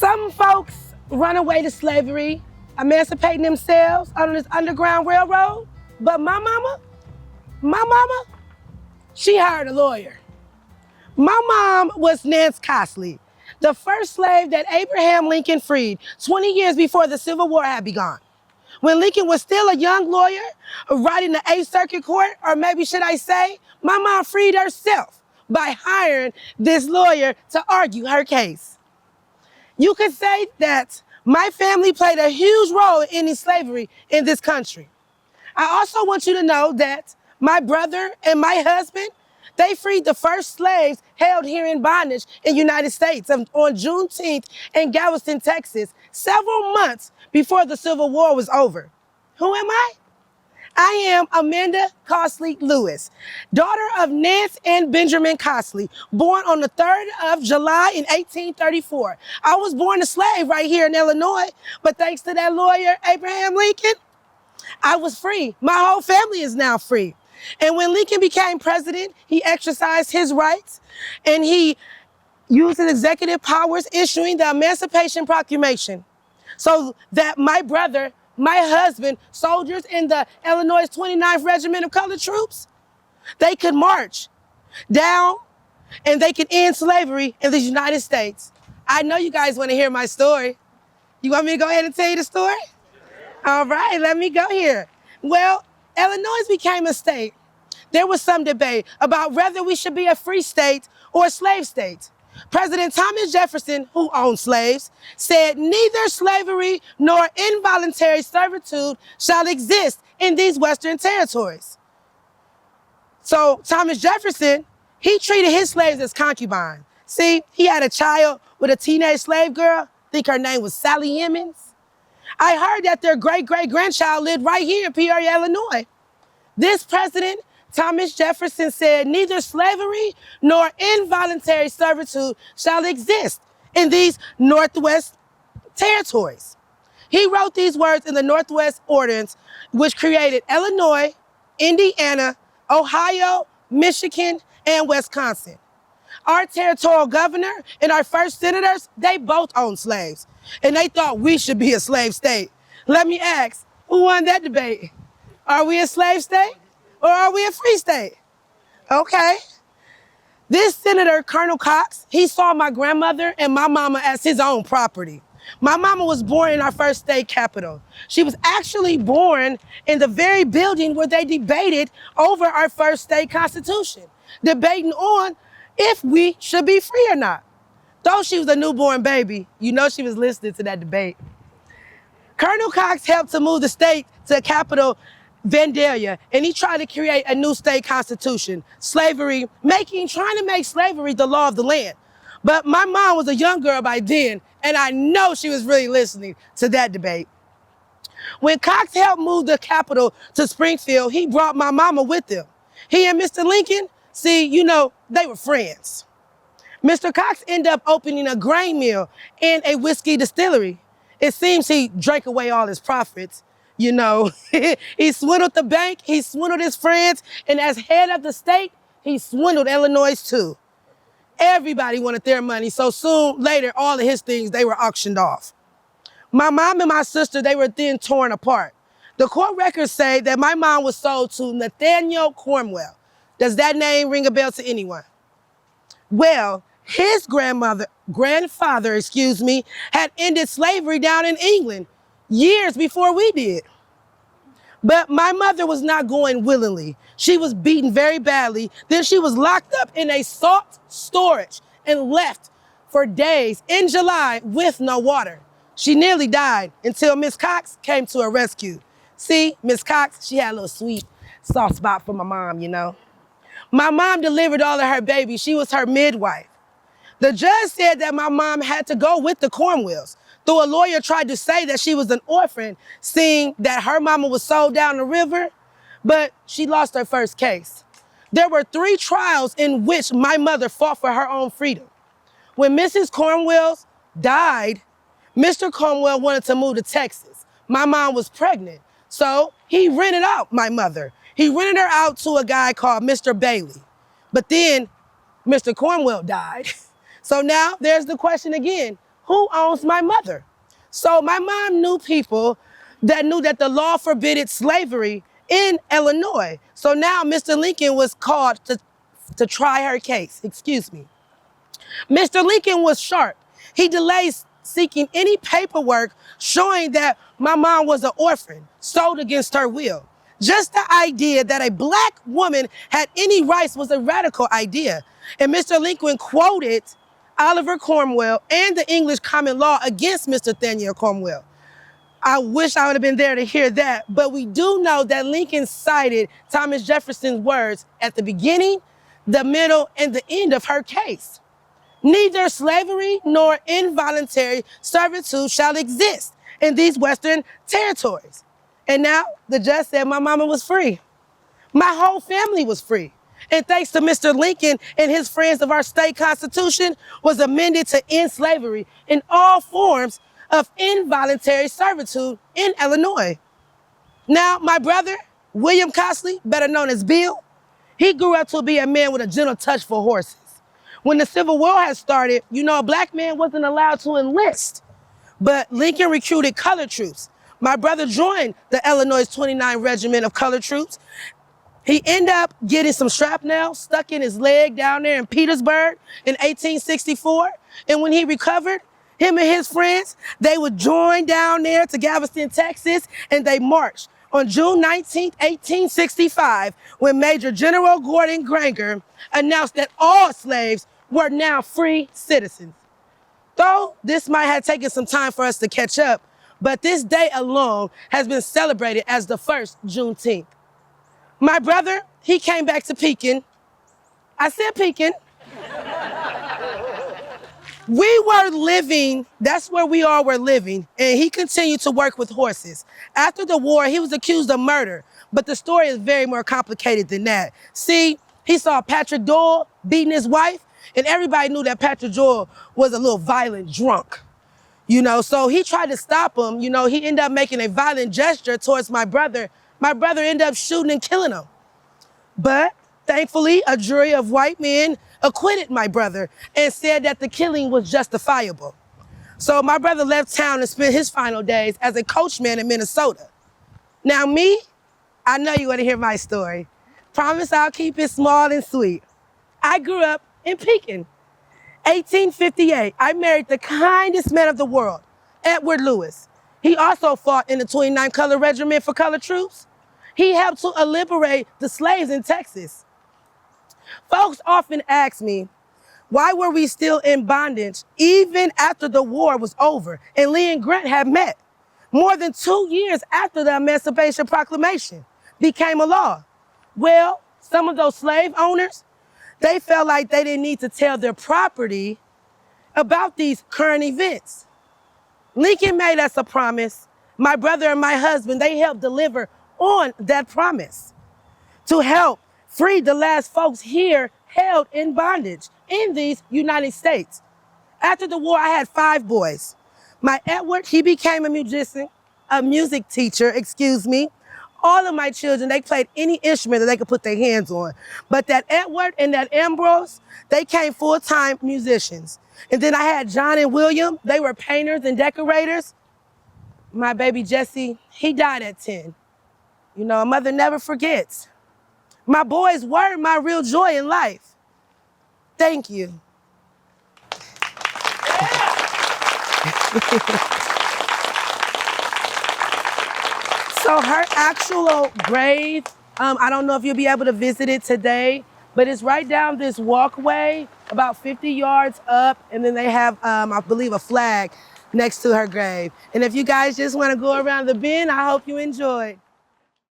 Some folks run away to slavery, emancipating themselves on this Underground Railroad. But my mama, she hired a lawyer. My mom was Nance Costly, the first slave that Abraham Lincoln freed 20 years before the Civil War had begun. When Lincoln was still a young lawyer, writing the Eighth Circuit Court, or maybe should I say, my mom freed herself by hiring this lawyer to argue her case. You could say that my family played a huge role in ending slavery in this country. I also want you to know that my brother and my husband, they freed the first slaves held here in bondage in the United States on Juneteenth in Galveston, Texas, several months before the Civil War was over. Who am I? I am Amanda Costley Lewis, daughter of Nance and Benjamin Costly, born on the 3rd of July in 1834. I was born a slave right here in Illinois, but thanks to that lawyer, Abraham Lincoln, I was free. My whole family is now free. And when Lincoln became president, he exercised his rights and he used his executive powers issuing the Emancipation Proclamation so that my brother, my husband, soldiers in the Illinois 29th Regiment of Colored Troops, they could march down and they could end slavery in the United States. I know you guys want to hear my story. You want me to go ahead and tell you the story? All right, let me go here. Well, Illinois became a state. There was some debate about whether we should be a free state or a slave state. President Thomas Jefferson, who owned slaves, said neither slavery nor involuntary servitude shall exist in these Western territories. So Thomas Jefferson, he treated his slaves as concubines. See, he had a child with a teenage slave girl. I think her name was Sally Hemings. I heard that their great-great-grandchild lived right here in Peoria, Illinois. This president, Thomas Jefferson, said neither slavery nor involuntary servitude shall exist in these Northwest territories. He wrote these words in the Northwest Ordinance, which created Illinois, Indiana, Ohio, Michigan, and Wisconsin. Our territorial governor and our first senators, they both owned slaves, and they thought we should be a slave state. Let me ask, who won that debate? Are we a slave state or are we a free state? Okay. This Senator, Colonel Cox, he saw my grandmother and my mama as his own property. My mama was born in our first state capital. She was actually born in the very building where they debated over our first state constitution, debating on if we should be free or not. Though she was a newborn baby, you know she was listening to that debate. Colonel Cox helped to move the state to the capital, Vandalia, and he tried to create a new state constitution, trying to make slavery the law of the land. But my mom was a young girl by then, and I know she was really listening to that debate. When Cox helped move the capital to Springfield, he brought my mama with him. He and Mr. Lincoln, see, you know, they were friends. Mr. Cox ended up opening a grain mill and a whiskey distillery. It seems he drank away all his profits. You know, he swindled the bank, he swindled his friends, and as head of the state, he swindled Illinois too. Everybody wanted their money, so soon later, all of his things, they were auctioned off. My mom and my sister, they were then torn apart. The court records say that my mom was sold to Nathaniel Cornwell. Does that name ring a bell to anyone? Well, his grandfather, had ended slavery down in England years before we did. But my mother was not going willingly. She was beaten very badly. Then she was locked up in a salt storage and left for days in July with no water. She nearly died until Miss Cox came to her rescue. See, Miss Cox, she had a little sweet soft spot for my mom, you know. My mom delivered all of her babies. She was her midwife. The judge said that my mom had to go with the Cornwells, though a lawyer tried to say that she was an orphan, seeing that her mama was sold down the river, but she lost her first case. There were 3 trials in which my mother fought for her own freedom. When Mrs. Cornwell died, Mr. Cornwell wanted to move to Texas. My mom was pregnant, so he rented out my mother. He rented her out to a guy called Mr. Bailey. But then Mr. Cornwell died. So now there's the question again, who owns my mother? So my mom knew people that knew that the law forbidded slavery in Illinois. So now Mr. Lincoln was called to try her case, excuse me. Mr. Lincoln was sharp. He delayed seeking any paperwork showing that my mom was an orphan, sold against her will. Just the idea that a black woman had any rights was a radical idea. And Mr. Lincoln quoted Oliver Cromwell and the English common law against Mr. Nathaniel Cromwell. I wish I would have been there to hear that, but we do know that Lincoln cited Thomas Jefferson's words at the beginning, the middle, and the end of her case. Neither slavery nor involuntary servitude shall exist in these Western territories. And now the judge said my mama was free. My whole family was free. And thanks to Mr. Lincoln and his friends of our state constitution was amended to end slavery in all forms of involuntary servitude in Illinois. Now, my brother, William Costley, better known as Bill, he grew up to be a man with a gentle touch for horses. When the Civil War had started, a black man wasn't allowed to enlist. But Lincoln recruited colored troops. My brother joined the Illinois 29th Regiment of Colored Troops. He ended up getting some shrapnel stuck in his leg down there in Petersburg in 1864. And when he recovered, him and his friends, they would join down there to Galveston, Texas, and they marched on June 19, 1865, when Major General Gordon Granger announced that all slaves were now free citizens. Though this might have taken some time for us to catch up, but this day alone has been celebrated as the first Juneteenth. My brother, he came back to Pekin. I said Pekin. We were living, that's where we all were living, and he continued to work with horses. After the war, he was accused of murder, but the story is very more complicated than that. See, he saw Patrick Doyle beating his wife, and everybody knew that Patrick Doyle was a little violent drunk. So he tried to stop him. He ended up making a violent gesture towards my brother. My brother ended up shooting and killing him. But thankfully, a jury of white men acquitted my brother and said that the killing was justifiable. So my brother left town and spent his final days as a coachman in Minnesota. Now me, I know you want to hear my story. Promise I'll keep it small and sweet. I grew up in Pekin. 1858, I married the kindest man of the world, Edward Lewis. He also fought in the 29th Colored Regiment for colored troops. He helped to liberate the slaves in Texas. Folks often ask me, why were we still in bondage even after the war was over and Lee and Grant had met? More than 2 years after the Emancipation Proclamation became a law. Well, some of those slave owners, they felt like they didn't need to tell their property about these current events. Lincoln made us a promise. My brother and my husband, they helped deliver on that promise to help free the last folks here held in bondage in these United States. After the war, I had 5 boys. My Edward, he became a music teacher. All of my children, they played any instrument that they could put their hands on. But that Edward and that Ambrose, they came full-time musicians. And then I had John and William, they were painters and decorators. My baby Jesse, he died at 10. A mother never forgets. My boys were my real joy in life. Thank you. So her actual grave, I don't know if you'll be able to visit it today, but it's right down this walkway, about 50 yards up, and then they have, I believe, a flag next to her grave. And if you guys just want to go around the bend, I hope you enjoy.